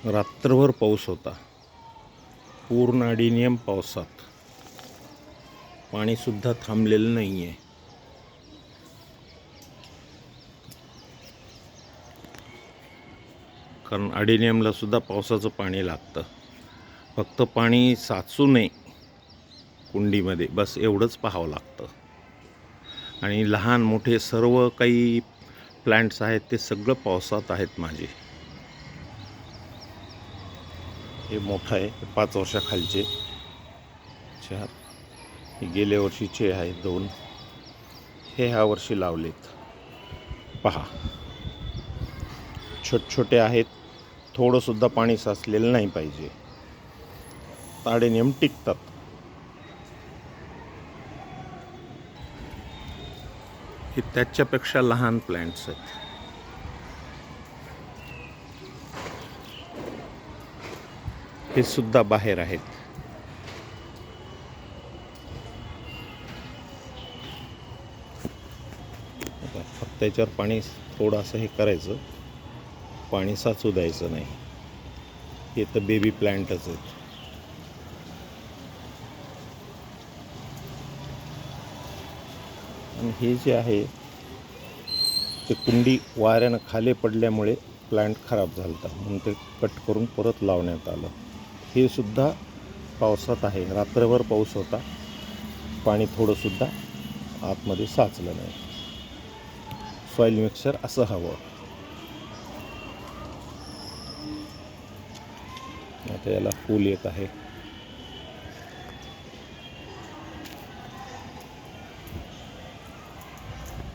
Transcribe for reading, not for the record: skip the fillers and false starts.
रात्रभर पाऊस होता, पूर्ण अडिनियम पावसात. पाणीसुद्धा थांबलेलं नाही आहे. कारण अडिनियमला सुद्धा पावसाचं पाणी लागतं. फक्त पाणी साचू नये कुंडीमध्ये, बस एवढंच पाहावं लागतं. आणि लहान मोठे सर्व काही प्लांट्स आहेत ते सगळं पावसात आहेत माझे. हे मोठं आहे, 5 वर्षाखालचे 4, हे गेल्या वर्षीचे आहे 2, हे ह्या वर्षी लावलेत. पहा, छोटे आहेत, थोडंसुद्धा पाणी साचलेलं नाही पाहिजे, अडिनियम टिकतात. हे त्याच्यापेक्षा लहान प्लांट्स आहेत. हे सुद्धा बाहेर आहेत. फक्त त्याच्यावर पाणी थोडंसं हे करायचं, पाणी साचू द्यायचं नाही. हे तर बेबी प्लांटच आहेत. आणि हे जे आहे ते कुंडी वाऱ्यानं खाली पडल्यामुळे प्लांट खराब झाला होता, म्हणून ते कट करून परत लावण्यात आलं. हे सुद्धा पावसात आहे, रात्रभर पाऊस होता, पाणी थोडंसुद्धा आतमध्ये साचलं नाही. सॉईल मिक्सचर असं हवं. आता याला फूल येत आहे.